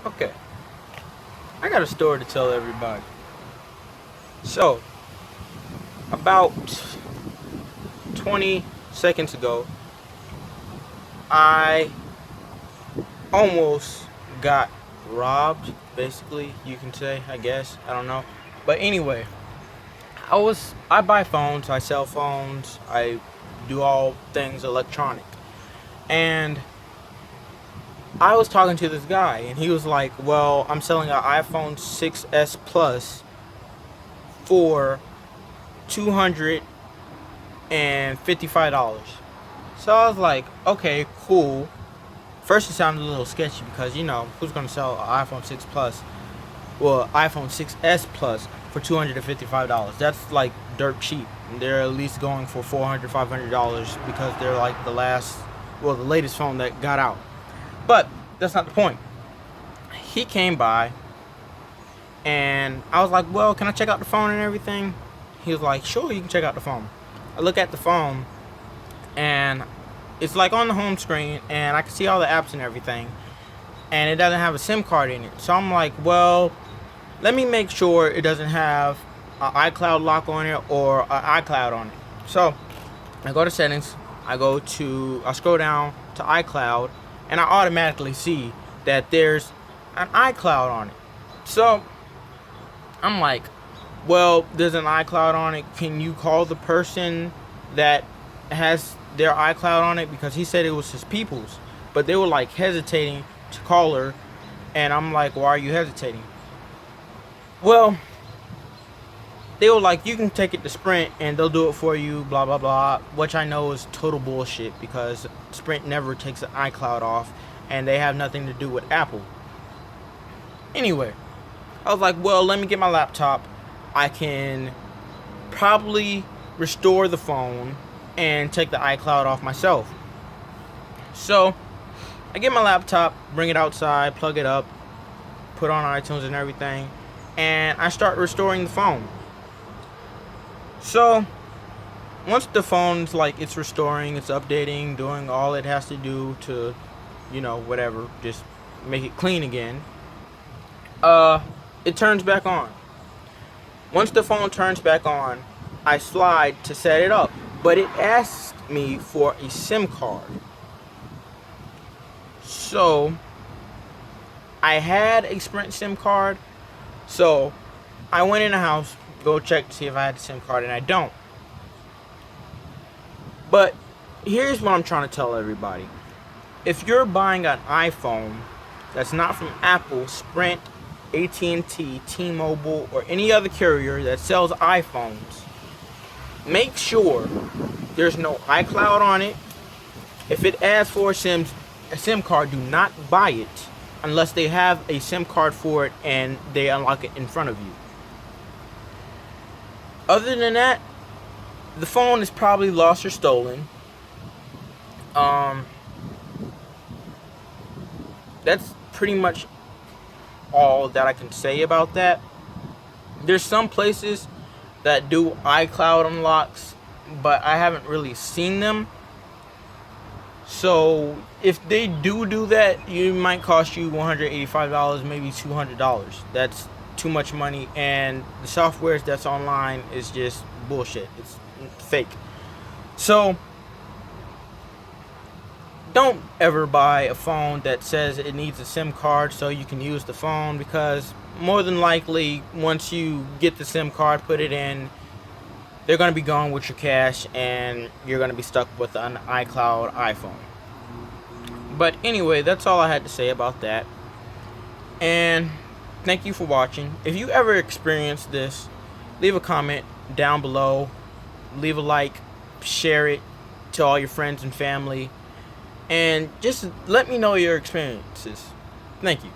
Okay, I got a story to tell everybody. So, about 20 seconds ago, I almost got robbed, basically, you can say, I guess. I don't know. But anyway, I buy phones, I sell phones, I do all things electronic. And I was talking to this guy, and he was like, well, I'm selling an iPhone 6S Plus for $255. So I was like, okay, cool. First, it sounded a little sketchy because, who's going to sell an iPhone 6 Plus, well, iPhone 6S Plus for $255? That's like dirt cheap. They're at least going for $400, $500 because they're like the latest phone that got out. But that's not the point. He came by, and I was like, well, can I check out the phone and everything? He was like, sure, you can check out the phone. I look at the phone, and it's like on the home screen, and I can see all the apps and everything, and it doesn't have a SIM card in it. So I'm like, well, let me make sure it doesn't have an iCloud lock on it or an iCloud on it. So I go to settings, I scroll down to iCloud, and I automatically see that there's an iCloud on it. So I'm like, well, there's an iCloud on it. Can you call the person that has their iCloud on it? Because he said it was his people's, but they were like hesitating to call her, and I'm like, why are you hesitating? Well, they were like, you can take it to Sprint and they'll do it for you, blah blah blah, which I know is total bullshit because Sprint never takes the iCloud off, and they have nothing to do with Apple. Anyway, I was like, well, let me get my laptop. I can probably restore the phone and take the iCloud off myself. So I get my laptop, bring it outside, plug it up, put on iTunes and everything, and I start restoring the phone. So once the phone's like, it's restoring, it's updating, doing all it has to do to, whatever, just make it clean again, it turns back on. Once the phone turns back on, I slide to set it up, but it asks me for a SIM card. So I had a Sprint SIM card, so I went in the house, go check to see if I had a SIM card, and I don't. But here's what I'm trying to tell everybody. If you're buying an iPhone that's not from Apple, Sprint, AT&T, T-Mobile, or any other carrier that sells iPhones, make sure there's no iCloud on it. If it asks for a SIM card, do not buy it unless they have a SIM card for it and they unlock it in front of you. Other than that, the phone is probably lost or stolen. That's pretty much all that I can say about that. There's some places that do iCloud unlocks, but I haven't really seen them. So if they do that, it might cost you $185, maybe $200. That's too much money, and the software that's online is just bullshit. It's fake. So don't ever buy a phone that says it needs a SIM card so you can use the phone, because more than likely, once you get the SIM card, put it in, they're going to be gone with your cash, and you're going to be stuck with an iCloud iPhone. But anyway, that's all I had to say about that. And thank you for watching. If you ever experienced this, leave a comment down below. Leave a like. Share it to all your friends and family. And just let me know your experiences. Thank you.